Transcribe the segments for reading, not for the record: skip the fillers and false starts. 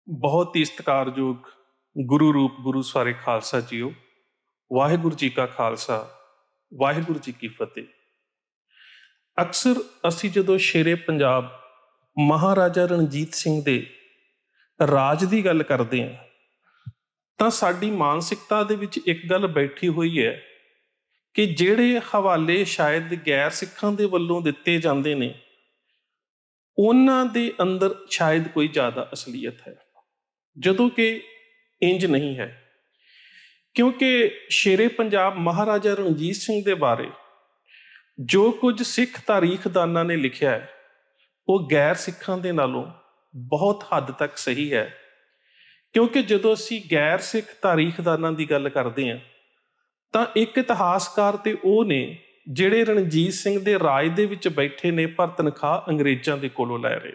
ਬਹੁਤ ਹੀ ਸਤਿਕਾਰਯੋਗ ਗੁਰੂ ਰੂਪ ਗੁਰੂ ਸਾਰੇ ਖਾਲਸਾ ਜੀਓ। ਵਾਹਿਗੁਰੂ ਜੀ ਕਾ ਖਾਲਸਾ, ਵਾਹਿਗੁਰੂ ਜੀ ਕੀ ਫਤਿਹ। ਅਕਸਰ ਅਸੀਂ ਜਦੋਂ ਸ਼ੇਰੇ ਪੰਜਾਬ ਮਹਾਰਾਜਾ ਰਣਜੀਤ ਸਿੰਘ ਦੇ ਰਾਜ ਦੀ ਗੱਲ ਕਰਦੇ ਹਾਂ ਤਾਂ ਸਾਡੀ ਮਾਨਸਿਕਤਾ ਦੇ ਵਿੱਚ ਇੱਕ ਗੱਲ ਬੈਠੀ ਹੋਈ ਹੈ ਕਿ ਜਿਹੜੇ ਹਵਾਲੇ ਸ਼ਾਇਦ ਗੈਰ ਸਿੱਖਾਂ ਦੇ ਵੱਲੋਂ ਦਿੱਤੇ ਜਾਂਦੇ ਨੇ ਉਹਨਾਂ ਦੇ ਅੰਦਰ ਸ਼ਾਇਦ ਕੋਈ ਜ਼ਿਆਦਾ ਅਸਲੀਅਤ ਹੈ, ਜਦੋਂ ਕਿ ਇੰਜ ਨਹੀਂ ਹੈ। ਕਿਉਂਕਿ ਸ਼ੇਰੇ ਪੰਜਾਬ ਮਹਾਰਾਜਾ ਰਣਜੀਤ ਸਿੰਘ ਦੇ ਬਾਰੇ ਜੋ ਕੁਝ ਸਿੱਖ ਤਾਰੀਖਦਾਨਾਂ ਨੇ ਲਿਖਿਆ ਹੈ ਉਹ ਗੈਰ ਸਿੱਖਾਂ ਦੇ ਨਾਲੋਂ ਬਹੁਤ ਹੱਦ ਤੱਕ ਸਹੀ ਹੈ। ਕਿਉਂਕਿ ਜਦੋਂ ਅਸੀਂ ਗੈਰ ਸਿੱਖ ਤਾਰੀਖਦਾਨਾਂ ਦੀ ਗੱਲ ਕਰਦੇ ਹਾਂ ਤਾਂ ਇੱਕ ਇਤਿਹਾਸਕਾਰ ਤੇ ਉਹ ਨੇ ਜਿਹੜੇ ਰਣਜੀਤ ਸਿੰਘ ਦੇ ਰਾਜ ਦੇ ਵਿੱਚ ਬੈਠੇ ਨੇ ਪਰ ਤਨਖਾਹ ਅੰਗਰੇਜ਼ਾਂ ਦੇ ਕੋਲੋਂ ਲੈ ਰਹੇ।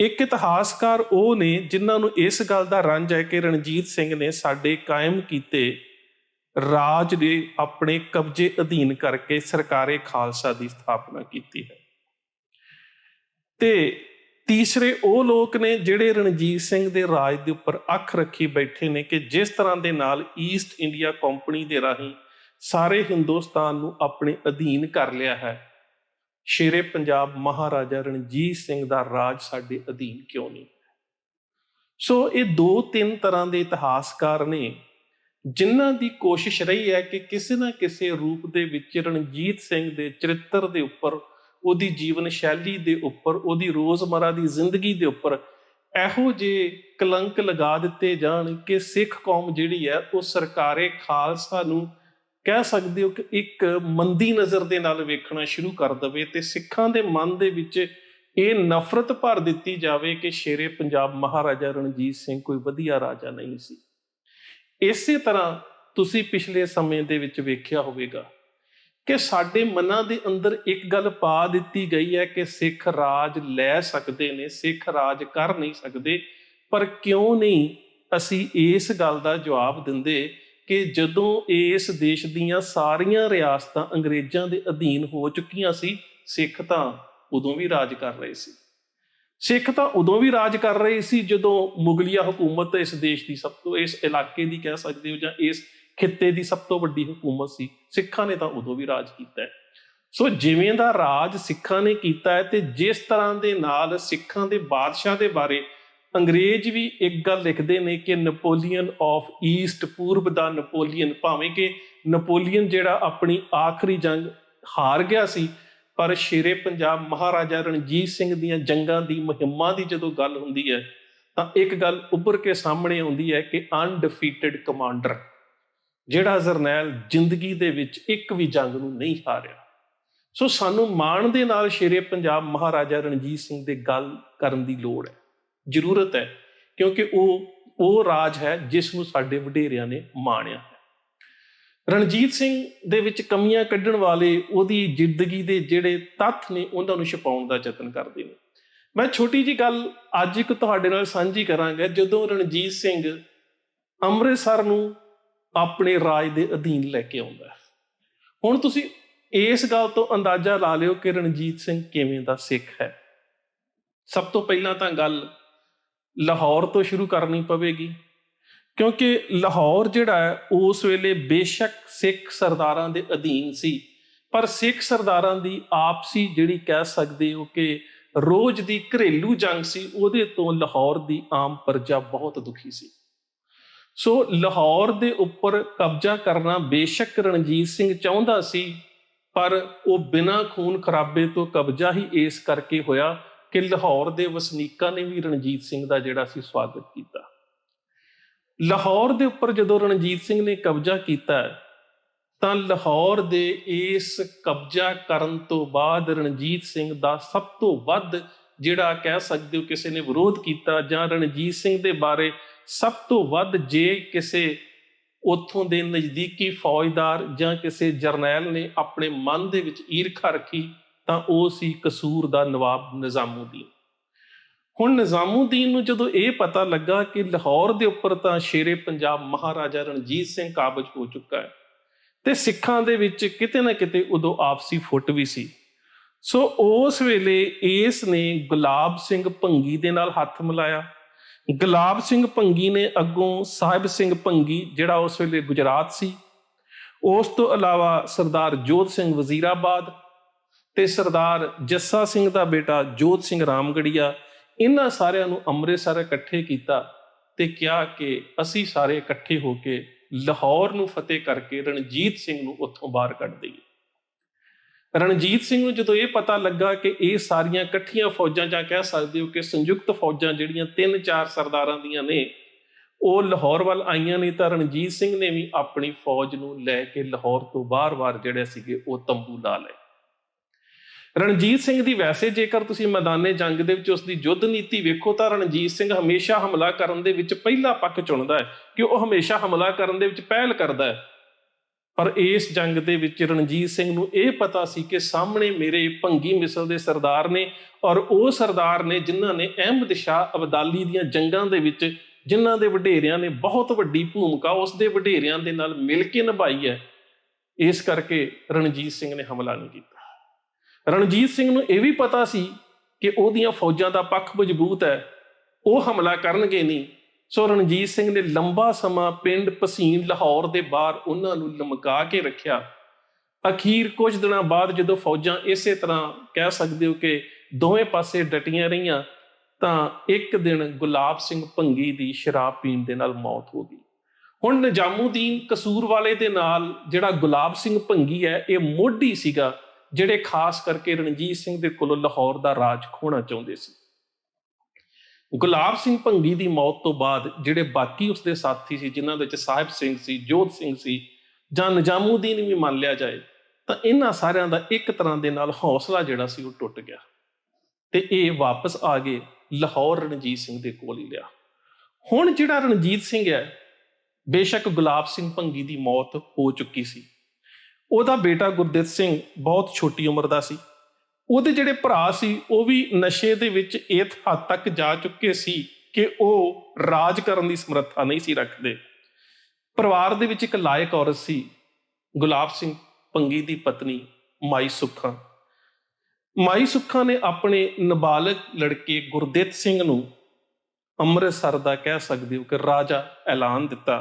ਇੱਕ ਇਤਿਹਾਸਕਾਰ ਉਹ ਨੇ ਜਿਨ੍ਹਾਂ ਨੂੰ ਇਸ ਗੱਲ ਦਾ ਰੰਜ ਹੈ ਕਿ ਰਣਜੀਤ ਸਿੰਘ ਨੇ ਸਾਡੇ ਕਾਇਮ ਕੀਤੇ ਰਾਜ ਦੇ ਆਪਣੇ ਕਬਜ਼ੇ ਅਧੀਨ ਕਰਕੇ ਸਰਕਾਰੇ ਖਾਲਸਾ ਦੀ ਸਥਾਪਨਾ ਕੀਤੀ ਹੈ। ਤੇ ਤੀਸਰੇ ਉਹ ਲੋਕ ਨੇ ਜਿਹੜੇ ਰਣਜੀਤ ਸਿੰਘ ਦੇ ਰਾਜ ਦੇ ਉੱਪਰ ਅੱਖ ਰੱਖੀ ਬੈਠੇ ਨੇ ਕਿ ਜਿਸ ਤਰ੍ਹਾਂ ਦੇ ਨਾਲ ਈਸਟ ਇੰਡੀਆ ਕੰਪਨੀ ਦੇ ਰਾਹੀਂ ਸਾਰੇ ਹਿੰਦੁਸਤਾਨ ਨੂੰ ਆਪਣੇ ਅਧੀਨ ਕਰ ਲਿਆ ਹੈ, ਸ਼ੇਰੇ ਪੰਜਾਬ ਮਹਾਰਾਜਾ ਰਣਜੀਤ ਸਿੰਘ ਦਾ ਰਾਜ ਸਾਡੇ ਅਧੀਨ ਕਿਉਂ ਨਹੀਂ? ਸੋ ਇਹ ਦੋ ਤਿੰਨ ਤਰ੍ਹਾਂ ਦੇ ਇਤਿਹਾਸਕਾਰ ਨੇ ਜਿਨ੍ਹਾਂ ਦੀ ਕੋਸ਼ਿਸ਼ ਰਹੀ ਹੈ ਕਿ ਕਿਸੇ ਨਾ ਕਿਸੇ ਰੂਪ ਦੇ ਵਿੱਚ ਰਣਜੀਤ ਸਿੰਘ ਦੇ ਚਰਿੱਤਰ ਦੇ ਉੱਪਰ, ਉਹਦੀ ਜੀਵਨ ਸ਼ੈਲੀ ਦੇ ਉੱਪਰ, ਉਹਦੀ ਰੋਜ਼ਮਰਾ ਦੀ ਜ਼ਿੰਦਗੀ ਦੇ ਉੱਪਰ ਇਹੋ ਜਿਹੇ ਕਲੰਕ ਲਗਾ ਦਿੱਤੇ ਜਾਣ ਕਿ ਸਿੱਖ ਕੌਮ ਜਿਹੜੀ ਹੈ ਉਹ ਸਰਕਾਰੇ ਖਾਲਸਾ ਨੂੰ ਕਹਿ ਸਕਦੇ ਹੋ ਕਿ ਇੱਕ ਮੰਦੀ ਨਜ਼ਰ ਦੇ ਨਾਲ ਵੇਖਣਾ ਸ਼ੁਰੂ ਕਰ ਦੇਵੇ ਤੇ ਸਿੱਖਾਂ ਦੇ ਮਨ ਦੇ ਵਿੱਚ ਇਹ ਨਫ਼ਰਤ ਭਰ ਦਿੱਤੀ ਜਾਵੇ ਕਿ ਸ਼ੇਰੇ ਪੰਜਾਬ ਮਹਾਰਾਜਾ ਰਣਜੀਤ ਸਿੰਘ ਕੋਈ ਵਧੀਆ ਰਾਜਾ ਨਹੀਂ ਸੀ। ਇਸੇ ਤਰ੍ਹਾਂ ਤੁਸੀਂ ਪਿਛਲੇ ਸਮੇਂ ਦੇ ਵਿੱਚ ਵੇਖਿਆ ਹੋਵੇਗਾ ਕਿ ਸਾਡੇ ਮਨਾਂ ਦੇ ਅੰਦਰ ਇੱਕ ਗੱਲ ਪਾ ਦਿੱਤੀ ਗਈ ਹੈ ਕਿ ਸਿੱਖ ਰਾਜ ਲੈ ਸਕਦੇ ਨੇ, ਸਿੱਖ ਰਾਜ ਕਰ ਨਹੀਂ ਸਕਦੇ। ਪਰ ਕਿਉਂ ਨਹੀਂ ਅਸੀਂ ਇਸ ਗੱਲ ਦਾ ਜਵਾਬ ਦਿੰਦੇ ਕਿ ਜਦੋਂ ਇਸ ਦੇਸ਼ ਦੀਆਂ ਸਾਰੀਆਂ ਰਿਆਸਤਾਂ ਅੰਗਰੇਜ਼ਾਂ ਦੇ ਅਧੀਨ ਹੋ ਚੁੱਕੀਆਂ ਸੀ, ਸਿੱਖ ਤਾਂ ਉਦੋਂ ਵੀ ਰਾਜ ਕਰ ਰਹੇ ਸੀ। ਸਿੱਖ ਤਾਂ ਉਦੋਂ ਵੀ ਰਾਜ ਕਰ ਰਹੇ ਸੀ ਜਦੋਂ ਮੁਗਲੀਆ ਹਕੂਮਤ ਇਸ ਦੇਸ਼ ਦੀ ਸਭ ਤੋਂ, ਇਸ ਇਲਾਕੇ ਦੀ ਕਹਿ ਸਕਦੇ ਹੋ ਜਾਂ ਇਸ ਖਿੱਤੇ ਦੀ ਸਭ ਤੋਂ ਵੱਡੀ ਹਕੂਮਤ ਸੀ। ਸਿੱਖਾਂ ਨੇ ਤਾਂ ਉਦੋਂ ਵੀ ਰਾਜ ਕੀਤਾ ਹੈ। ਸੋ ਜਿਵੇਂ ਦਾ ਰਾਜ ਸਿੱਖਾਂ ਨੇ ਕੀਤਾ ਹੈ ਤੇ ਜਿਸ ਤਰ੍ਹਾਂ ਦੇ ਨਾਲ ਸਿੱਖਾਂ ਦੇ ਬਾਦਸ਼ਾਹ ਦੇ ਬਾਰੇ ਅੰਗਰੇਜ਼ ਵੀ ਇੱਕ ਗੱਲ ਲਿਖਦੇ ਨੇ ਕਿ ਨਪੋਲੀਅਨ ਆਫ ਈਸਟ, ਪੂਰਬ ਦਾ ਨਪੋਲੀਅਨ। ਭਾਵੇਂ ਕਿ ਨਪੋਲੀਅਨ ਜਿਹੜਾ ਆਪਣੀ ਆਖਰੀ ਜੰਗ ਹਾਰ ਗਿਆ ਸੀ, ਪਰ ਸ਼ੇਰੇ ਪੰਜਾਬ ਮਹਾਰਾਜਾ ਰਣਜੀਤ ਸਿੰਘ ਦੀਆਂ ਜੰਗਾਂ ਦੀ ਮੁਹਿੰਮਾਂ ਦੀ ਜਦੋਂ ਗੱਲ ਹੁੰਦੀ ਹੈ ਤਾਂ ਇੱਕ ਗੱਲ ਉੱਭਰ ਕੇ ਸਾਹਮਣੇ ਆਉਂਦੀ ਹੈ ਕਿ ਅਨਡਿਫੀਟਡ ਕਮਾਂਡਰ, ਜਿਹੜਾ ਜਰਨੈਲ ਜ਼ਿੰਦਗੀ ਦੇ ਵਿੱਚ ਇੱਕ ਵੀ ਜੰਗ ਨੂੰ ਨਹੀਂ ਹਾਰਿਆ। ਸੋ ਸਾਨੂੰ ਮਾਣ ਦੇ ਨਾਲ ਸ਼ੇਰੇ ਪੰਜਾਬ ਮਹਾਰਾਜਾ ਰਣਜੀਤ ਸਿੰਘ ਦੇ ਗੱਲ ਕਰਨ ਦੀ ਲੋੜ ਹੈ, ਜ਼ਰੂਰਤ ਹੈ, ਕਿਉਂਕਿ ਉਹ ਰਾਜ ਹੈ ਜਿਸ ਨੂੰ ਸਾਡੇ ਵਡੇਰਿਆਂ ਨੇ ਮਾਣਿਆ ਹੈ। ਰਣਜੀਤ ਸਿੰਘ ਦੇ ਵਿੱਚ ਕਮੀਆਂ ਕੱਢਣ ਵਾਲੇ ਉਹਦੀ ਜ਼ਿੰਦਗੀ ਦੇ ਜਿਹੜੇ ਤੱਥ ਨੇ ਉਹਨਾਂ ਨੂੰ ਛੁਪਾਉਣ ਦਾ ਯਤਨ ਕਰਦੇ ਨੇ। ਮੈਂ ਛੋਟੀ ਜਿਹੀ ਗੱਲ ਅੱਜ ਇੱਕ ਤੁਹਾਡੇ ਨਾਲ ਸਾਂਝੀ ਕਰਾਂਗਾ। ਜਦੋਂ ਰਣਜੀਤ ਸਿੰਘ ਅੰਮ੍ਰਿਤਸਰ ਨੂੰ ਆਪਣੇ ਰਾਜ ਦੇ ਅਧੀਨ ਲੈ ਕੇ ਆਉਂਦਾ, ਹੁਣ ਤੁਸੀਂ ਇਸ ਗੱਲ ਤੋਂ ਅੰਦਾਜ਼ਾ ਲਾ ਲਿਓ ਕਿ ਰਣਜੀਤ ਸਿੰਘ ਕਿਵੇਂ ਦਾ ਸਿੱਖ ਹੈ। ਸਭ ਤੋਂ ਪਹਿਲਾਂ ਤਾਂ ਗੱਲ ਲਾਹੌਰ ਤੋਂ ਸ਼ੁਰੂ ਕਰਨੀ ਪਵੇਗੀ, ਕਿਉਂਕਿ ਲਾਹੌਰ ਜਿਹੜਾ ਹੈ ਉਸ ਵੇਲੇ ਬੇਸ਼ੱਕ ਸਿੱਖ ਸਰਦਾਰਾਂ ਦੇ ਅਧੀਨ ਸੀ, ਪਰ ਸਿੱਖ ਸਰਦਾਰਾਂ ਦੀ ਆਪਸੀ ਜਿਹੜੀ ਕਹਿ ਸਕਦੇ ਹੋ ਕਿ ਰੋਜ਼ ਦੀ ਘਰੇਲੂ ਜੰਗ ਸੀ, ਉਹਦੇ ਤੋਂ ਲਾਹੌਰ ਦੀ ਆਮ ਪ੍ਰਜਾ ਬਹੁਤ ਦੁਖੀ ਸੀ। ਸੋ ਲਾਹੌਰ ਦੇ ਉੱਪਰ ਕਬਜ਼ਾ ਕਰਨਾ ਬੇਸ਼ੱਕ ਰਣਜੀਤ ਸਿੰਘ ਚਾਹੁੰਦਾ ਸੀ, ਪਰ ਉਹ ਬਿਨਾਂ ਖੂਨ ਖਰਾਬੇ ਤੋਂ ਕਬਜ਼ਾ ਹੀ ਇਸ ਕਰਕੇ ਹੋਇਆ ਕਿ ਲਾਹੌਰ ਦੇ ਵਸਨੀਕਾਂ ਨੇ ਵੀ ਰਣਜੀਤ ਸਿੰਘ ਦਾ ਜਿਹੜਾ ਸੀ ਸਵਾਗਤ ਕੀਤਾ। ਲਾਹੌਰ ਦੇ ਉੱਪਰ ਜਦੋਂ ਰਣਜੀਤ ਸਿੰਘ ਨੇ ਕਬਜ਼ਾ ਕੀਤਾ ਤਾਂ ਲਾਹੌਰ ਦੇ ਇਸ ਕਬਜ਼ਾ ਕਰਨ ਤੋਂ ਬਾਅਦ ਰਣਜੀਤ ਸਿੰਘ ਦਾ ਸਭ ਤੋਂ ਵੱਧ ਜਿਹੜਾ ਕਹਿ ਸਕਦੇ ਹੋ ਕਿਸੇ ਨੇ ਵਿਰੋਧ ਕੀਤਾ ਜਾਂ ਰਣਜੀਤ ਸਿੰਘ ਦੇ ਬਾਰੇ ਸਭ ਤੋਂ ਵੱਧ ਜੇ ਕਿਸੇ ਉੱਥੋਂ ਦੇ ਨਜ਼ਦੀਕੀ ਫੌਜਦਾਰ ਜਾਂ ਕਿਸੇ ਜਰਨੈਲ ਨੇ ਆਪਣੇ ਮਨ ਦੇ ਵਿੱਚ ਈਰਖਾ ਰੱਖੀ ਤਾਂ ਉਹ ਸੀ ਕਸੂਰ ਦਾ ਨਵਾਬ ਨਿਜ਼ਾਮੂਦੀਨ। ਹੁਣ ਨਿਜ਼ਾਮੂਦੀਨ ਨੂੰ ਜਦੋਂ ਇਹ ਪਤਾ ਲੱਗਾ ਕਿ ਲਾਹੌਰ ਦੇ ਉੱਪਰ ਤਾਂ ਸ਼ੇਰੇ ਪੰਜਾਬ ਮਹਾਰਾਜਾ ਰਣਜੀਤ ਸਿੰਘ ਕਾਬਜ ਹੋ ਚੁੱਕਾ ਹੈ ਤੇ ਸਿੱਖਾਂ ਦੇ ਵਿੱਚ ਕਿਤੇ ਨਾ ਕਿਤੇ ਉਦੋਂ ਆਪਸੀ ਫੁੱਟ ਵੀ ਸੀ, ਸੋ ਉਸ ਵੇਲੇ ਇਸ ਨੇ ਗੁਲਾਬ ਸਿੰਘ ਭੰਗੀ ਦੇ ਨਾਲ ਹੱਥ ਮਿਲਾਇਆ ਗੁਲਾਬ ਸਿੰਘ ਭੰਗੀ ਨੇ ਅੱਗੋਂ ਸਾਹਿਬ ਸਿੰਘ ਭੰਗੀ ਜਿਹੜਾ ਉਸ ਵੇਲੇ ਗੁਜਰਾਤ ਸੀ, ਉਸ ਤੋਂ ਇਲਾਵਾ ਸਰਦਾਰ ਜੋਧ ਸਿੰਘ ਵਜ਼ੀਰਾਬਾਦ ਤੇ ਸਰਦਾਰ ਜੱਸਾ ਸਿੰਘ ਦਾ ਬੇਟਾ ਜੋਧ ਸਿੰਘ ਰਾਮਗੜੀਆ, ਇਹਨਾਂ ਸਾਰਿਆਂ ਨੂੰ ਅੰਮ੍ਰਿਤਸਰ ਇਕੱਠੇ ਕੀਤਾ ਤੇ ਕਿਹਾ ਕਿ ਅਸੀਂ ਸਾਰੇ ਇਕੱਠੇ ਹੋ ਕੇ ਲਾਹੌਰ ਨੂੰ ਫਤਿਹ ਕਰਕੇ ਰਣਜੀਤ ਸਿੰਘ ਨੂੰ ਉੱਥੋਂ ਬਾਹਰ ਕੱਢ ਦਈਏ। ਰਣਜੀਤ ਸਿੰਘ ਨੂੰ ਜਦੋਂ ਇਹ ਪਤਾ ਲੱਗਾ ਕਿ ਇਹ ਸਾਰੀਆਂ ਇਕੱਠੀਆਂ ਫੌਜਾਂ, ਜਾਂ ਕਹਿ ਸਕਦੇ ਹੋ ਕਿ ਸੰਯੁਕਤ ਫੌਜਾਂ ਜਿਹੜੀਆਂ 3-4 ਸਰਦਾਰਾਂ ਦੀਆਂ ਨੇ, ਉਹ ਲਾਹੌਰ ਵੱਲ ਆਈਆਂ ਨੇ, ਤਾਂ ਰਣਜੀਤ ਸਿੰਘ ਨੇ ਵੀ ਆਪਣੀ ਫੌਜ ਨੂੰ ਲੈ ਕੇ ਲਾਹੌਰ ਤੋਂ ਬਾਹਰ ਜਿਹੜੇ ਸੀਗੇ ਉਹ ਤੰਬੂ ਲਾ ਲਏ। ਰਣਜੀਤ ਸਿੰਘ ਦੀ ਵੈਸੇ ਜੇਕਰ ਤੁਸੀਂ ਮੈਦਾਨੇ ਜੰਗ ਦੇ ਵਿੱਚ ਉਸਦੀ ਯੁੱਧ ਨੀਤੀ ਵੇਖੋ ਤਾਂ ਰਣਜੀਤ ਸਿੰਘ ਹਮੇਸ਼ਾ ਹਮਲਾ ਕਰਨ ਦੇ ਵਿੱਚ ਪਹਿਲਾ ਪੱਖ ਚੁਣਦਾ ਹੈ, ਕਿ ਉਹ ਹਮੇਸ਼ਾ ਹਮਲਾ ਕਰਨ ਦੇ ਵਿੱਚ ਪਹਿਲ ਕਰਦਾ ਹੈ। ਪਰ ਇਸ ਜੰਗ ਦੇ ਵਿੱਚ ਰਣਜੀਤ ਸਿੰਘ ਨੂੰ ਇਹ ਪਤਾ ਸੀ ਕਿ ਸਾਹਮਣੇ ਮੇਰੇ ਭੰਗੀ ਮਿਸਲ ਦੇ ਸਰਦਾਰ ਨੇ, ਔਰ ਉਹ ਸਰਦਾਰ ਨੇ ਜਿਨ੍ਹਾਂ ਨੇ ਅਹਿਮਦ ਸ਼ਾਹ ਅਬਦਾਲੀ ਦੀਆਂ ਜੰਗਾਂ ਦੇ ਵਿੱਚ, ਜਿਨ੍ਹਾਂ ਦੇ ਵਡੇਰਿਆਂ ਨੇ ਬਹੁਤ ਵੱਡੀ ਭੂਮਿਕਾ ਉਸ ਦੇ ਵਡੇਰਿਆਂ ਦੇ ਨਾਲ ਮਿਲ ਕੇ ਨਿਭਾਈ ਹੈ। ਇਸ ਕਰਕੇ ਰਣਜੀਤ ਸਿੰਘ ਨੇ ਹਮਲਾ ਨਹੀਂ ਕੀਤਾ। ਰਣਜੀਤ ਸਿੰਘ ਨੂੰ ਇਹ ਵੀ ਪਤਾ ਸੀ ਕਿ ਉਹਦੀਆਂ ਫੌਜਾਂ ਦਾ ਪੱਖ ਮਜ਼ਬੂਤ ਹੈ, ਉਹ ਹਮਲਾ ਕਰਨਗੇ ਨਹੀਂ। ਸੋ ਰਣਜੀਤ ਸਿੰਘ ਨੇ ਲੰਬਾ ਸਮਾਂ ਪਿੰਡ ਭਸੀਨ ਲਾਹੌਰ ਦੇ ਬਾਹਰ ਉਹਨਾਂ ਨੂੰ ਲਮਕਾ ਕੇ ਰੱਖਿਆ। ਅਖੀਰ ਕੁਝ ਦਿਨਾਂ ਬਾਅਦ ਜਦੋਂ ਫੌਜਾਂ ਇਸੇ ਤਰ੍ਹਾਂ ਕਹਿ ਸਕਦੇ ਹੋ ਕਿ ਦੋਵੇਂ ਪਾਸੇ ਡਟੀਆਂ ਰਹੀਆਂ, ਤਾਂ ਇੱਕ ਦਿਨ ਗੁਲਾਬ ਸਿੰਘ ਭੰਗੀ ਦੀ ਸ਼ਰਾਬ ਪੀਣ ਦੇ ਨਾਲ ਮੌਤ ਹੋ ਗਈ। ਹੁਣ ਨਿਜ਼ਾਮੂਦੀਨ ਕਸੂਰ ਵਾਲੇ ਦੇ ਨਾਲ ਜਿਹੜਾ ਗੁਲਾਬ ਸਿੰਘ ਭੰਗੀ ਹੈ, ਇਹ ਮੋਢੀ ਸੀਗਾ ਜਿਹੜੇ ਖਾਸ ਕਰਕੇ ਰਣਜੀਤ ਸਿੰਘ ਦੇ ਕੋਲੋਂ ਲਾਹੌਰ ਦਾ ਰਾਜ ਖੋਹਣਾ ਚਾਹੁੰਦੇ ਸੀ। ਗੁਲਾਬ ਸਿੰਘ ਭੰਗੀ ਦੀ ਮੌਤ ਤੋਂ ਬਾਅਦ ਜਿਹੜੇ ਬਾਕੀ ਉਸਦੇ ਸਾਥੀ ਸੀ, ਜਿਨ੍ਹਾਂ ਵਿੱਚ ਸਾਹਿਬ ਸਿੰਘ ਸੀ, ਜੋਧ ਸਿੰਘ ਸੀ, ਜਾਂ ਨਿਜ਼ਾਮੂਦੀਨ ਵੀ ਮੰਨ ਲਿਆ ਜਾਏ, ਤਾਂ ਇਹਨਾਂ ਸਾਰਿਆਂ ਦਾ ਇੱਕ ਤਰ੍ਹਾਂ ਦੇ ਨਾਲ ਹੌਸਲਾ ਜਿਹੜਾ ਸੀ ਉਹ ਟੁੱਟ ਗਿਆ ਤੇ ਇਹ ਵਾਪਸ ਆ ਗਏ ਲਾਹੌਰ ਰਣਜੀਤ ਸਿੰਘ ਦੇ ਕੋਲ ਹੀ ਲਿਆ। ਹੁਣ ਜਿਹੜਾ ਰਣਜੀਤ ਸਿੰਘ ਹੈ, ਬੇਸ਼ੱਕ ਗੁਲਾਬ ਸਿੰਘ ਭੰਗੀ ਦੀ ਮੌਤ ਹੋ ਚੁੱਕੀ ਸੀ, ਉਹਦਾ ਬੇਟਾ ਗੁਰਦਿੱਤ ਸਿੰਘ ਬਹੁਤ ਛੋਟੀ ਉਮਰ ਦਾ ਸੀ। ਉਹਦੇ ਜਿਹੜੇ ਭਰਾ ਸੀ ਉਹ ਵੀ ਨਸ਼ੇ ਦੇ ਵਿੱਚ ਇਸ ਹੱਦ ਤੱਕ ਜਾ ਚੁੱਕੇ ਸੀ ਕਿ ਉਹ ਰਾਜ ਕਰਨ ਦੀ ਸਮਰੱਥਾ ਨਹੀਂ ਸੀ ਰੱਖਦੇ। ਪਰਿਵਾਰ ਦੇ ਵਿੱਚ ਇੱਕ ਲਾਇਕ ਔਰਤ ਸੀ, ਗੁਲਾਬ ਸਿੰਘ ਭੰਗੀ ਦੀ ਪਤਨੀ ਮਾਈ ਸੁੱਖਾ। ਮਾਈ ਸੁੱਖਾ ਨੇ ਆਪਣੇ ਨਾਬਾਲਗ ਲੜਕੇ ਗੁਰਦਿੱਤ ਸਿੰਘ ਨੂੰ ਅੰਮ੍ਰਿਤਸਰ ਦਾ ਕਹਿ ਸਕਦੇ ਹੋ ਕਿ ਰਾਜਾ ਐਲਾਨ ਦਿੱਤਾ।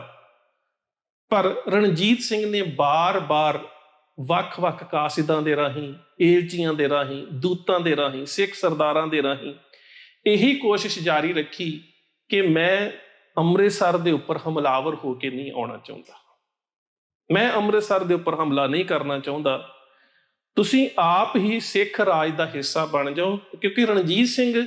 ਪਰ ਰਣਜੀਤ ਸਿੰਘ ਨੇ ਬਾਰ-ਬਾਰ ਵੱਖ-ਵੱਖ ਕਾਸਿਦਾਂ ਦੇ ਰਾਹੀਂ, ਏਲਚੀਆਂ ਦੇ ਰਾਹੀਂ, ਦੂਤਾਂ ਦੇ ਰਾਹੀਂ, ਸਿੱਖ ਸਰਦਾਰਾਂ ਦੇ ਰਾਹੀਂ ਇਹੀ ਕੋਸ਼ਿਸ਼ ਜਾਰੀ ਰੱਖੀ ਕਿ ਮੈਂ ਅੰਮ੍ਰਿਤਸਰ ਦੇ ਉੱਪਰ ਹਮਲਾਵਰ ਹੋ ਕੇ ਨਹੀਂ ਆਉਣਾ ਚਾਹੁੰਦਾ, ਮੈਂ ਅੰਮ੍ਰਿਤਸਰ ਦੇ ਉੱਪਰ ਹਮਲਾ ਨਹੀਂ ਕਰਨਾ ਚਾਹੁੰਦਾ, ਤੁਸੀਂ ਆਪ ਹੀ ਸਿੱਖ ਰਾਜ ਦਾ ਹਿੱਸਾ ਬਣ ਜਾਓ। ਕਿਉਂਕਿ ਰਣਜੀਤ ਸਿੰਘ,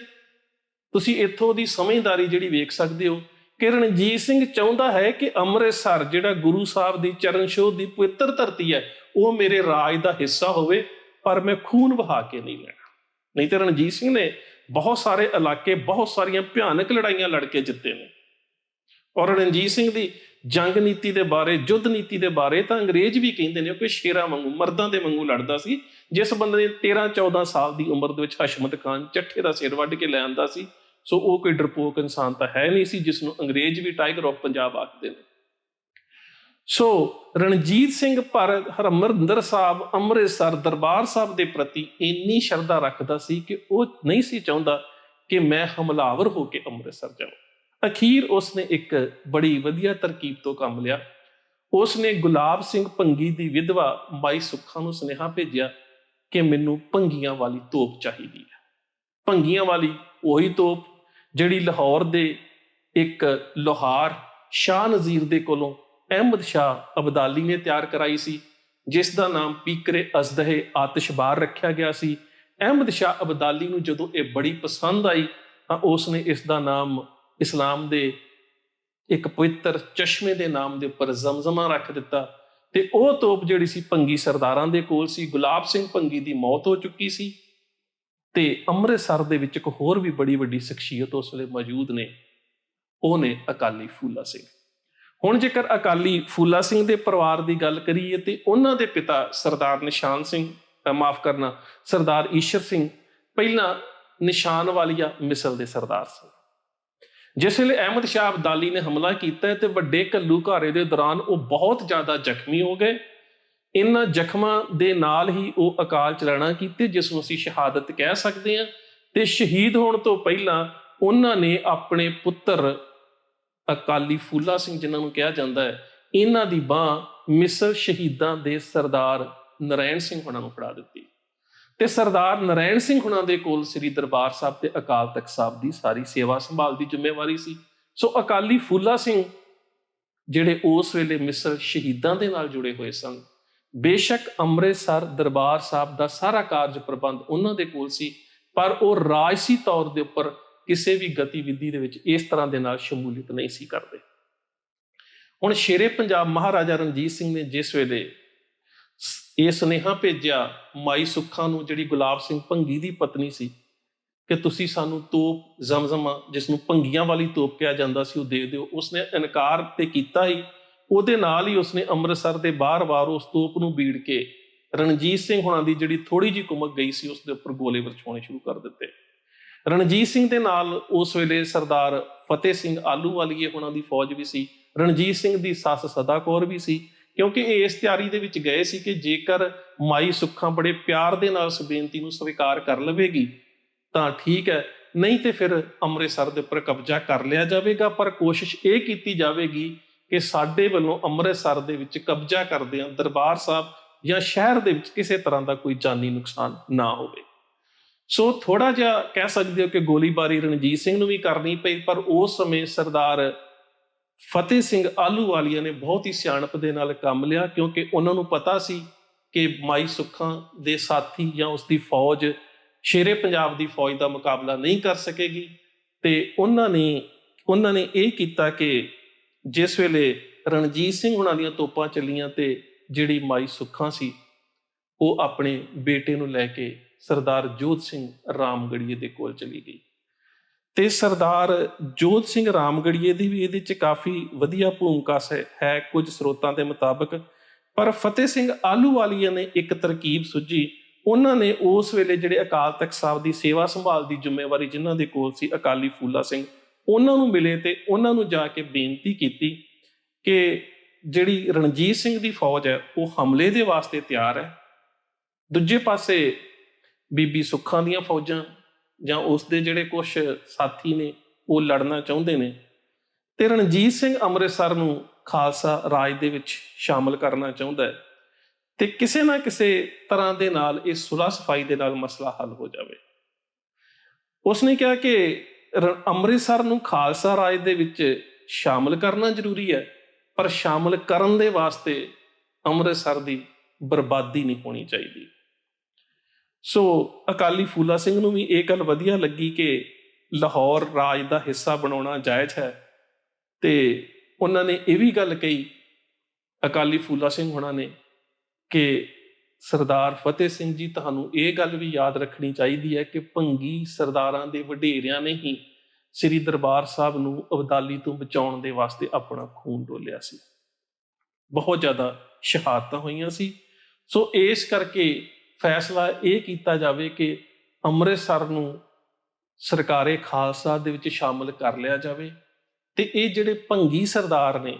ਤੁਸੀਂ ਇੱਥੋਂ ਦੀ ਸਮਝਦਾਰੀ ਜਿਹੜੀ ਵੇਖ ਸਕਦੇ ਹੋ ਕਿ ਰਣਜੀਤ ਸਿੰਘ ਚਾਹੁੰਦਾ ਹੈ ਕਿ ਅੰਮ੍ਰਿਤਸਰ ਜਿਹੜਾ ਗੁਰੂ ਸਾਹਿਬ ਦੀ ਚਰਨ ਛੋਹ ਦੀ ਪਵਿੱਤਰ ਧਰਤੀ ਹੈ, ਉਹ ਮੇਰੇ ਰਾਜ ਦਾ ਹਿੱਸਾ ਹੋਵੇ, ਪਰ ਮੈਂ ਖੂਨ ਵਹਾ ਕੇ ਨਹੀਂ ਲੈਣਾ। ਨਹੀਂ ਤੇ ਰਣਜੀਤ ਸਿੰਘ ਨੇ ਬਹੁਤ ਸਾਰੇ ਇਲਾਕੇ, ਬਹੁਤ ਸਾਰੀਆਂ ਭਿਆਨਕ ਲੜਾਈਆਂ ਲੜ ਕੇ ਜਿੱਤੇ ਨੇ। ਔਰ ਰਣਜੀਤ ਸਿੰਘ ਦੀ ਜੰਗ ਨੀਤੀ ਦੇ ਬਾਰੇ, ਯੁੱਧ ਨੀਤੀ ਦੇ ਬਾਰੇ ਤਾਂ ਅੰਗਰੇਜ਼ ਵੀ ਕਹਿੰਦੇ ਨੇ ਕਿ ਸ਼ੇਰਾਂ ਵਾਂਗੂ, ਮਰਦਾਂ ਦੇ ਵਾਂਗੂ ਲੜਦਾ ਸੀ। ਜਿਸ ਬੰਦੇ ਨੇ 13-14 ਸਾਲ ਦੀ ਉਮਰ ਦੇ ਵਿੱਚ ਹਸ਼ਮਤ ਖਾਨ ਚੱਠੇ ਦਾ ਸਿਰ ਵੱਢ ਕੇ ਲੈ ਆਂਦਾ ਸੀ, ਸੋ ਉਹ ਕੋਈ ਡਰਪੋਕ ਇਨਸਾਨ ਤਾਂ ਹੈ ਨਹੀਂ ਸੀ, ਜਿਸ ਨੂੰ ਅੰਗਰੇਜ਼ ਵੀ ਟਾਈਗਰ ਆਫ ਪੰਜਾਬ ਆਖਦੇ ਨੇ। ਸੋ ਰਣਜੀਤ ਸਿੰਘ ਪਰ ਹਰਿਮੰਦਰ ਸਾਹਿਬ, ਅੰਮ੍ਰਿਤਸਰ ਦਰਬਾਰ ਸਾਹਿਬ ਦੇ ਪ੍ਰਤੀ ਇੰਨੀ ਸ਼ਰਧਾ ਰੱਖਦਾ ਸੀ ਕਿ ਉਹ ਨਹੀਂ ਸੀ ਚਾਹੁੰਦਾ ਕਿ ਮੈਂ ਹਮਲਾਵਰ ਹੋ ਕੇ ਅੰਮ੍ਰਿਤਸਰ ਜਾਵਾਂ। ਅਖੀਰ ਉਸਨੇ ਇੱਕ ਬੜੀ ਵਧੀਆ ਤਰਕੀਬ ਤੋਂ ਕੰਮ ਲਿਆ। ਉਸਨੇ ਗੁਲਾਬ ਸਿੰਘ ਭੰਗੀ ਦੀ ਵਿਧਵਾ ਮਾਈ ਸੁੱਖਾ ਨੂੰ ਸੁਨੇਹਾ ਭੇਜਿਆ ਕਿ ਮੈਨੂੰ ਭੰਗੀਆਂ ਵਾਲੀ ਤੋਪ ਚਾਹੀਦੀ ਹੈ। ਭੰਗੀਆਂ ਵਾਲੀ ਉਹੀ ਤੋਪ ਜਿਹੜੀ ਲਾਹੌਰ ਦੇ ਇੱਕ ਲੋਹਾਰ ਸ਼ਾਹ ਨਜ਼ੀਰ ਦੇ ਕੋਲੋਂ ਅਹਿਮਦ ਸ਼ਾਹ ਅਬਦਾਲੀ ਨੇ ਤਿਆਰ ਕਰਾਈ ਸੀ, ਜਿਸ ਦਾ ਨਾਮ ਪੀਕਰੇ ਅਜ਼ਦਹੇ ਆਤਿਸ਼ਬਾਰ ਰੱਖਿਆ ਗਿਆ ਸੀ। ਅਹਿਮਦ ਸ਼ਾਹ ਅਬਦਾਲੀ ਨੂੰ ਜਦੋਂ ਇਹ ਬੜੀ ਪਸੰਦ ਆਈ ਤਾਂ ਉਸਨੇ ਇਸ ਦਾ ਨਾਮ ਇਸਲਾਮ ਦੇ ਇੱਕ ਪਵਿੱਤਰ ਚਸ਼ਮੇ ਦੇ ਨਾਮ ਦੇ ਉੱਪਰ ਜ਼ਮਜ਼ਮਾ ਰੱਖ ਦਿੱਤਾ। ਤੇ ਉਹ ਤੋਪ ਜਿਹੜੀ ਸੀ ਭੰਗੀ ਸਰਦਾਰਾਂ ਦੇ ਕੋਲ ਸੀ। ਗੁਲਾਬ ਸਿੰਘ ਭੰਗੀ ਦੀ ਮੌਤ ਹੋ ਚੁੱਕੀ ਸੀ ਤੇ ਅੰਮ੍ਰਿਤਸਰ ਦੇ ਵਿੱਚ ਇੱਕ ਹੋਰ ਵੀ ਬੜੀ ਵੱਡੀ ਸ਼ਖਸੀਅਤ ਉਸ ਵੇਲੇ ਮੌਜੂਦ ਨੇ, ਉਹ ਨੇ ਅਕਾਲੀ ਫੂਲਾ ਸਿੰਘ। ਹੁਣ ਜੇਕਰ ਅਕਾਲੀ ਫੂਲਾ ਸਿੰਘ ਦੇ ਪਰਿਵਾਰ ਦੀ ਗੱਲ ਕਰੀਏ ਤੇ ਉਹਨਾਂ ਦੇ ਪਿਤਾ ਸਰਦਾਰ ਨਿਸ਼ਾਨ ਸਿੰਘ, ਮਾਫ ਕਰਨਾ, ਸਰਦਾਰ ਈਸ਼ਰ ਸਿੰਘ ਪਹਿਲਾਂ ਨਿਸ਼ਾਨ ਵਾਲੀਆ ਮਿਸਲ ਦੇ ਸਰਦਾਰ ਸਨ। ਜਿਸ ਵੇਲੇ ਅਹਿਮਦ ਸ਼ਾਹ ਅਬਦਾਲੀ ਨੇ ਹਮਲਾ ਕੀਤਾ ਤੇ ਵੱਡੇ ਘੱਲੂ ਘਾਰੇ ਦੇ ਦੌਰਾਨ ਉਹ ਬਹੁਤ ਜ਼ਿਆਦਾ ਜ਼ਖਮੀ ਹੋ ਗਏ। ਇਹਨਾਂ ਜ਼ਖਮਾਂ ਦੇ ਨਾਲ ਹੀ ਉਹ ਅਕਾਲ ਚਲਾਣਾ ਕੀਤੇ, ਜਿਸ ਨੂੰ ਅਸੀਂ ਸ਼ਹਾਦਤ ਕਹਿ ਸਕਦੇ ਹਾਂ। ਤੇ ਸ਼ਹੀਦ ਹੋਣ ਤੋਂ ਪਹਿਲਾਂ ਉਹਨਾਂ ਨੇ ਆਪਣੇ ਪੁੱਤਰ ਅਕਾਲੀ ਫੂਲਾ ਸਿੰਘ, ਜਿਨ੍ਹਾਂ ਨੂੰ ਕਿਹਾ ਜਾਂਦਾ ਹੈ, ਇਹਨਾਂ ਦੀ ਬਾਂਹ ਮਿਸਰ ਸ਼ਹੀਦਾਂ ਦੇ ਸਰਦਾਰ ਨਰਾਇਣ ਸਿੰਘ ਹੁਣਾਂ ਨੂੰ ਫੜਾ ਦਿੱਤੀ ਤੇ ਸਰਦਾਰ ਨਰਾਇਣ ਸਿੰਘ ਹੁਣਾਂ ਦੇ ਕੋਲ ਸ੍ਰੀ ਦਰਬਾਰ ਸਾਹਿਬ ਤੇ ਅਕਾਲ ਤਖਤ ਸਾਹਿਬ ਦੀ ਸਾਰੀ ਸੇਵਾ ਸੰਭਾਲ ਦੀ ਜ਼ਿੰਮੇਵਾਰੀ ਸੀ। ਸੋ ਅਕਾਲੀ ਫੂਲਾ ਸਿੰਘ ਜਿਹੜੇ ਉਸ ਵੇਲੇ ਮਿਸਰ ਸ਼ਹੀਦਾਂ ਦੇ ਨਾਲ ਜੁੜੇ ਹੋਏ ਸਨ, ਬੇਸ਼ੱਕ ਅੰਮ੍ਰਿਤਸਰ ਦਰਬਾਰ ਸਾਹਿਬ ਦਾ ਸਾਰਾ ਕਾਰਜ ਪ੍ਰਬੰਧ ਉਹਨਾਂ ਦੇ ਕੋਲ ਸੀ, ਪਰ ਉਹ ਰਾਜਸੀ ਤੌਰ ਦੇ ਉੱਪਰ ਕਿਸੇ ਵੀ ਗਤੀਵਿਧੀ ਦੇ ਵਿੱਚ ਇਸ ਤਰ੍ਹਾਂ ਦੇ ਨਾਲ ਸ਼ਮੂਲੀਅਤ ਨਹੀਂ ਸੀ ਕਰਦੇ। ਹੁਣ ਸ਼ੇਰੇ ਪੰਜਾਬ ਮਹਾਰਾਜਾ ਰਣਜੀਤ ਸਿੰਘ ਨੇ ਜਿਸ ਵੇਲੇ ਇਹ ਸੁਨੇਹਾ ਭੇਜਿਆ ਮਾਈ ਸੁੱਖਾਂ ਨੂੰ, ਜਿਹੜੀ ਗੁਲਾਬ ਸਿੰਘ ਭੰਗੀ ਦੀ ਪਤਨੀ ਸੀ, ਕਿ ਤੁਸੀਂ ਸਾਨੂੰ ਤੋਪ ਜ਼ਮਜ਼ਮਾ, ਜਿਸ ਨੂੰ ਭੰਗੀਆਂ ਵਾਲੀ ਤੋਪ ਕਿਹਾ ਜਾਂਦਾ ਸੀ, ਉਹ ਦੇ ਦਿਓ। ਉਸਨੇ ਇਨਕਾਰ ਤੇ ਕੀਤਾ ਹੀ। ਉਹਦੇ ਨਾਲ ਹੀ ਉਸਨੇ ਅੰਮ੍ਰਿਤਸਰ ਦੇ ਬਾਰ-ਬਾਰ ਉਸ ਤੋਪ ਨੂੰ ਬੀੜ ਕੇ ਰਣਜੀਤ ਸਿੰਘ ਹੁਣਾਂ ਦੀ ਜਿਹੜੀ ਥੋੜੀ ਜਿਹੀ ਕੁਮਕ ਗਈ ਸੀ, ਉਸ ਦੇ ਉੱਪਰ ਗੋਲੇ ਵਰਛਾਉਣੇ ਸ਼ੁਰੂ ਕਰ ਦਿੱਤੇ। ਰਣਜੀਤ ਸਿੰਘ ਦੇ ਨਾਲ ਉਸ ਵੇਲੇ ਸਰਦਾਰ ਫਤਿਹ ਸਿੰਘ ਆਲੂਵਾਲੀਏ ਹੁਣਾਂ ਦੀ ਫੌਜ ਵੀ ਸੀ। ਰਣਜੀਤ ਸਿੰਘ ਦੀ ਸੱਸ ਸਦਾ ਕੌਰ ਵੀ ਸੀ, ਕਿਉਂਕਿ ਇਹ ਇਸ ਤਿਆਰੀ ਦੇ ਵਿੱਚ ਗਏ ਸੀ ਕਿ ਜੇਕਰ ਮਾਈ ਸੁੱਖਾਂ ਬੜੇ ਪਿਆਰ ਦੇ ਨਾਲ ਇਸ ਬੇਨਤੀ ਨੂੰ ਸਵੀਕਾਰ ਕਰ ਲਵੇਗੀ ਤਾਂ ਠੀਕ ਹੈ, ਨਹੀਂ ਤੇ ਫਿਰ ਅੰਮ੍ਰਿਤਸਰ ਦੇ ਉੱਪਰ ਕਬਜ਼ਾ ਕਰ ਲਿਆ ਜਾਵੇਗਾ। ਪਰ ਕੋਸ਼ਿਸ਼ ਇਹ ਕੀਤੀ ਜਾਵੇਗੀ ਕਿ ਸਾਡੇ ਵੱਲੋਂ ਅੰਮ੍ਰਿਤਸਰ ਦੇ ਵਿੱਚ ਕਬਜ਼ਾ ਕਰਦਿਆਂ ਦਰਬਾਰ ਸਾਹਿਬ ਜਾਂ ਸ਼ਹਿਰ ਦੇ ਵਿੱਚ ਕਿਸੇ ਤਰ੍ਹਾਂ ਦਾ ਕੋਈ ਜਾਨੀ ਨੁਕਸਾਨ ਨਾ ਹੋਵੇ। ਸੋ ਥੋੜਾ ਜਿਹਾ ਕਹਿ ਸਕਦੇ ਹੋ ਕਿ ਗੋਲੀਬਾਰੀ ਰਣਜੀਤ ਸਿੰਘ ਨੂੰ ਵੀ ਕਰਨੀ ਪਈ, ਪਰ ਉਸ ਸਮੇਂ ਸਰਦਾਰ ਫਤਿਹ ਸਿੰਘ ਆਲੂਵਾਲੀਆ ਨੇ ਬਹੁਤ ਹੀ ਸਿਆਣਪ ਦੇ ਨਾਲ ਕੰਮ ਲਿਆ, ਕਿਉਂਕਿ ਉਹਨਾਂ ਨੂੰ ਪਤਾ ਸੀ ਕਿ ਮਾਈ ਸੁੱਖਾਂ ਦੇ ਸਾਥੀ ਜਾਂ ਉਸਦੀ ਫੌਜ ਸ਼ੇਰੇ ਪੰਜਾਬ ਦੀ ਫੌਜ ਦਾ ਮੁਕਾਬਲਾ ਨਹੀਂ ਕਰ ਸਕੇਗੀ। ਤੇ ਉਹਨਾਂ ਨੇ ਇਹ ਕੀਤਾ ਕਿ ਜਿਸ ਵੇਲੇ ਰਣਜੀਤ ਸਿੰਘ ਹੁਣਾਂ ਦੀਆਂ ਤੋਪਾਂ ਚੱਲੀਆਂ ਤੇ ਜਿਹੜੀ ਮਾਈ ਸੁੱਖਾਂ ਸੀ, ਉਹ ਆਪਣੇ ਬੇਟੇ ਨੂੰ ਲੈ ਕੇ ਸਰਦਾਰ ਜੋਧ ਸਿੰਘ ਰਾਮਗੜੀਏ ਦੇ ਕੋਲ ਚਲੀ ਗਈ। ਤੇ ਸਰਦਾਰ ਜੋਧ ਸਿੰਘ ਰਾਮਗੜੀਏ ਦੀ ਵੀ ਇਹਦੇ 'ਚ ਕਾਫੀ ਵਧੀਆ ਭੂਮਿਕਾ ਹੈ ਕੁਝ ਸਰੋਤਾਂ ਦੇ ਮੁਤਾਬਕ। ਪਰ ਫਤਿਹ ਸਿੰਘ ਆਲੂਵਾਲੀਆ ਨੇ ਇੱਕ ਤਰਕੀਬ ਸੁਝੀ। ਉਹਨਾਂ ਨੇ ਉਸ ਵੇਲੇ ਜਿਹੜੇ ਅਕਾਲ ਤਖਤ ਸਾਹਿਬ ਦੀ ਸੇਵਾ ਸੰਭਾਲ ਦੀ ਜ਼ਿੰਮੇਵਾਰੀ ਜਿਨ੍ਹਾਂ ਦੇ ਕੋਲ ਸੀ, ਅਕਾਲੀ ਫੂਲਾ ਸਿੰਘ, ਉਹਨਾਂ ਨੂੰ ਮਿਲੇ ਤੇ ਉਹਨਾਂ ਨੂੰ ਜਾ ਕੇ ਬੇਨਤੀ ਕੀਤੀ ਕਿ ਜਿਹੜੀ ਰਣਜੀਤ ਸਿੰਘ ਦੀ ਫੌਜ ਹੈ ਉਹ ਹਮਲੇ ਦੇ ਵਾਸਤੇ ਤਿਆਰ ਹੈ, ਦੂਜੇ ਪਾਸੇ ਬੀਬੀ ਸੁੱਖਾਂ ਦੀਆਂ ਫੌਜਾਂ ਜਾਂ ਉਸਦੇ ਜਿਹੜੇ ਕੁਛ ਸਾਥੀ ਨੇ ਉਹ ਲੜਨਾ ਚਾਹੁੰਦੇ ਨੇ, ਤੇ ਰਣਜੀਤ ਸਿੰਘ ਅੰਮ੍ਰਿਤਸਰ ਨੂੰ ਖਾਲਸਾ ਰਾਜ ਦੇ ਵਿੱਚ ਸ਼ਾਮਲ ਕਰਨਾ ਚਾਹੁੰਦਾ ਹੈ, ਤੇ ਕਿਸੇ ਨਾ ਕਿਸੇ ਤਰ੍ਹਾਂ ਦੇ ਨਾਲ ਇਹ ਸੁਲਹ ਸਫਾਈ ਦੇ ਨਾਲ ਮਸਲਾ ਹੱਲ ਹੋ ਜਾਵੇ। ਉਸਨੇ ਕਿਹਾ ਕਿ ਅੰਮ੍ਰਿਤਸਰ ਨੂੰ ਖਾਲਸਾ ਰਾਜ ਦੇ ਵਿੱਚ ਸ਼ਾਮਲ ਕਰਨਾ ਜ਼ਰੂਰੀ ਹੈ, ਪਰ ਸ਼ਾਮਲ ਕਰਨ ਦੇ ਵਾਸਤੇ ਅੰਮ੍ਰਿਤਸਰ ਦੀ ਬਰਬਾਦੀ ਨਹੀਂ ਹੋਣੀ ਚਾਹੀਦੀ। ਸੋ ਅਕਾਲੀ ਫੂਲਾ ਸਿੰਘ ਨੂੰ ਵੀ ਇਹ ਗੱਲ ਵਧੀਆ ਲੱਗੀ ਕਿ ਲਾਹੌਰ ਰਾਜ ਦਾ ਹਿੱਸਾ ਬਣਾਉਣਾ ਜਾਇਜ਼ ਹੈ, ਤੇ ਉਹਨਾਂ ਨੇ ਇਹ ਵੀ ਗੱਲ ਕਹੀ ਅਕਾਲੀ ਫੂਲਾ ਸਿੰਘ ਹੋਣਾ ਨੇ ਕਿ ਸਰਦਾਰ ਫਤਿਹ ਸਿੰਘ ਜੀ, ਤੁਹਾਨੂੰ ਇਹ ਗੱਲ ਵੀ ਯਾਦ ਰੱਖਣੀ ਚਾਹੀਦੀ ਹੈ ਕਿ ਭੰਗੀ ਸਰਦਾਰਾਂ ਦੇ ਵਡੇਰਿਆਂ ਨੇ ਹੀ ਸ੍ਰੀ ਦਰਬਾਰ ਸਾਹਿਬ ਨੂੰ ਅਬਦਾਲੀ ਤੋਂ ਬਚਾਉਣ ਦੇ ਵਾਸਤੇ ਆਪਣਾ ਖੂਨ ਡੋਲਿਆ ਸੀ। ਬਹੁਤ ਜ਼ਿਆਦਾ ਸ਼ਹਾਦਤਾਂ ਹੋਈਆਂ ਸੀ। ਸੋ ਇਸ ਕਰਕੇ ਫੈਸਲਾ ਇਹ ਕੀਤਾ ਜਾਵੇ ਕਿ ਅੰਮ੍ਰਿਤਸਰ ਨੂੰ ਸਰਕਾਰੇ ਖਾਲਸਾ ਦੇ ਵਿੱਚ ਸ਼ਾਮਲ ਕਰ ਲਿਆ ਜਾਵੇ, ਤੇ ਇਹ ਜਿਹੜੇ ਭੰਗੀ ਸਰਦਾਰ ਨੇ,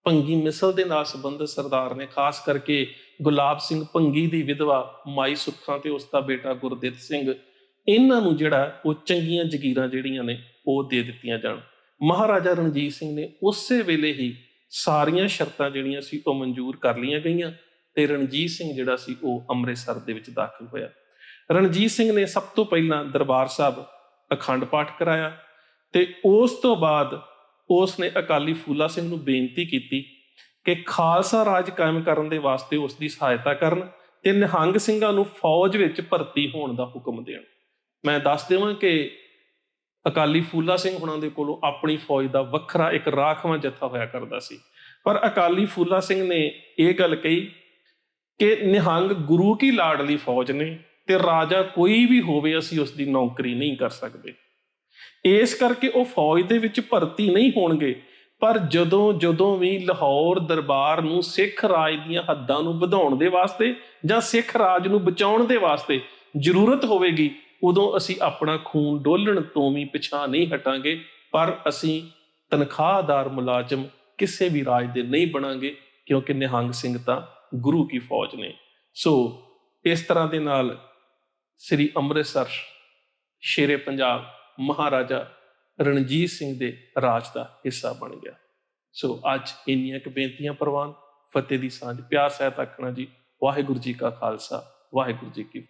ਭੰਗੀ ਮਿਸਲ ਦੇ ਨਾਲ ਸੰਬੰਧਿਤ ਸਰਦਾਰ ਨੇ, ਖਾਸ ਕਰਕੇ ਗੁਲਾਬ ਸਿੰਘ ਭੰਗੀ ਦੀ ਵਿਧਵਾ ਮਾਈ ਸੁੱਖਾਂ ਤੇ ਉਸਦਾ ਬੇਟਾ ਗੁਰਦਿੱਤ ਸਿੰਘ, ਇਹਨਾਂ ਨੂੰ ਜਿਹੜਾ ਉਹ ਚੰਗੀਆਂ ਜਗੀਰਾਂ ਜਿਹੜੀਆਂ ਨੇ ਉਹ ਦੇ ਦਿੱਤੀਆਂ ਜਾਣ। ਮਹਾਰਾਜਾ ਰਣਜੀਤ ਸਿੰਘ ਨੇ ਉਸੇ ਵੇਲੇ ਹੀ ਸਾਰੀਆਂ ਸ਼ਰਤਾਂ ਜਿਹੜੀਆਂ ਸੀ ਉਹ ਮਨਜ਼ੂਰ ਕਰ ਲਈਆਂ ਗਈਆਂ, ਤੇ ਰਣਜੀਤ ਸਿੰਘ ਜਿਹੜਾ ਸੀ ਉਹ ਅੰਮ੍ਰਿਤਸਰ ਦੇ ਵਿੱਚ ਦਾਖਲ ਹੋਇਆ। ਰਣਜੀਤ ਸਿੰਘ ਨੇ ਸਭ ਤੋਂ ਪਹਿਲਾਂ ਦਰਬਾਰ ਸਾਹਿਬ ਅਖੰਡ ਪਾਠ ਕਰਾਇਆ, ਤੇ ਉਸ ਤੋਂ ਬਾਅਦ ਉਸ ਨੇ ਅਕਾਲੀ ਫੂਲਾ ਸਿੰਘ ਨੂੰ ਬੇਨਤੀ ਕੀਤੀ ਕਿ ਖਾਲਸਾ ਰਾਜ ਕਾਇਮ ਕਰਨ ਦੇ ਵਾਸਤੇ ਉਸ ਦੀ ਸਹਾਇਤਾ ਕਰਨ ਤੇ ਨਿਹੰਗ ਸਿੰਘਾਂ ਨੂੰ ਫੌਜ ਵਿੱਚ ਭਰਤੀ ਹੋਣ ਦਾ ਹੁਕਮ ਦੇਣ। ਮੈਂ ਦੱਸ ਦੇਵਾਂ ਕਿ ਅਕਾਲੀ ਫੂਲਾ ਸਿੰਘ ਹੁਣਾਂ ਦੇ ਕੋਲੋਂ ਆਪਣੀ ਫੌਜ ਦਾ ਵੱਖਰਾ ਇੱਕ ਰਾਖਵਾਂ ਜੱਥਾ ਹੋਇਆ ਕਰਦਾ ਸੀ, ਪਰ ਅਕਾਲੀ ਫੂਲਾ ਸਿੰਘ ਨੇ ਇਹ ਗੱਲ ਕਹੀ ਕਿ ਨਿਹੰਗ ਗੁਰੂ ਕੀ ਲਾਡਲੀ ਫੌਜ ਨੇ, ਤੇ ਰਾਜਾ ਕੋਈ ਵੀ ਹੋਵੇ ਅਸੀਂ ਉਸ ਦੀ ਨੌਕਰੀ ਨਹੀਂ ਕਰ ਸਕਦੇ। ਇਸ ਕਰਕੇ ਉਹ ਫੌਜ ਦੇ ਵਿੱਚ ਭਰਤੀ ਨਹੀਂ ਹੋਣਗੇ, ਪਰ ਜਦੋਂ ਵੀ ਲਾਹੌਰ ਦਰਬਾਰ ਨੂੰ ਸਿੱਖ ਰਾਜ ਦੀਆਂ ਹੱਦਾਂ ਨੂੰ ਵਧਾਉਣ ਦੇ ਵਾਸਤੇ ਜਾਂ ਸਿੱਖ ਰਾਜ ਨੂੰ ਬਚਾਉਣ ਦੇ ਵਾਸਤੇ ਜ਼ਰੂਰਤ ਹੋਵੇਗੀ, ਉਦੋਂ ਅਸੀਂ ਆਪਣਾ ਖੂਨ ਡੋਲਣ ਤੋਂ ਵੀ ਪਿਛਾਂ ਨਹੀਂ ਹਟਾਂਗੇ, ਪਰ ਅਸੀਂ ਤਨਖਾਹਦਾਰ ਮੁਲਾਜ਼ਮ ਕਿਸੇ ਵੀ ਰਾਜ ਦੇ ਨਹੀਂ ਬਣਾਂਗੇ, ਕਿਉਂਕਿ ਨਿਹੰਗ ਸਿੰਘ ਤਾਂ ਗੁਰੂ ਕੀ ਫੌਜ ਨੇ। ਸੋ ਇਸ ਤਰ੍ਹਾਂ ਦੇ ਨਾਲ ਸ੍ਰੀ ਅੰਮ੍ਰਿਤਸਰ ਸ਼ੇਰੇ ਪੰਜਾਬ ਮਹਾਰਾਜਾ ਰਣਜੀਤ ਸਿੰਘ ਦੇ ਰਾਜ ਦਾ ਹਿੱਸਾ ਬਣ ਗਿਆ। ਸੋ ਅੱਜ ਇੰਨੀਆਂ ਕੁ ਬੇਨਤੀਆਂ ਪ੍ਰਵਾਨ, ਫਤਿਹ ਦੀ ਸਾਂਝ, ਪਿਆਰ ਸਹਿਤ ਆਖਣਾ ਜੀ। ਵਾਹਿਗੁਰੂ ਜੀ ਕਾ ਖਾਲਸਾ, ਵਾਹਿਗੁਰੂ ਜੀ ਕੀ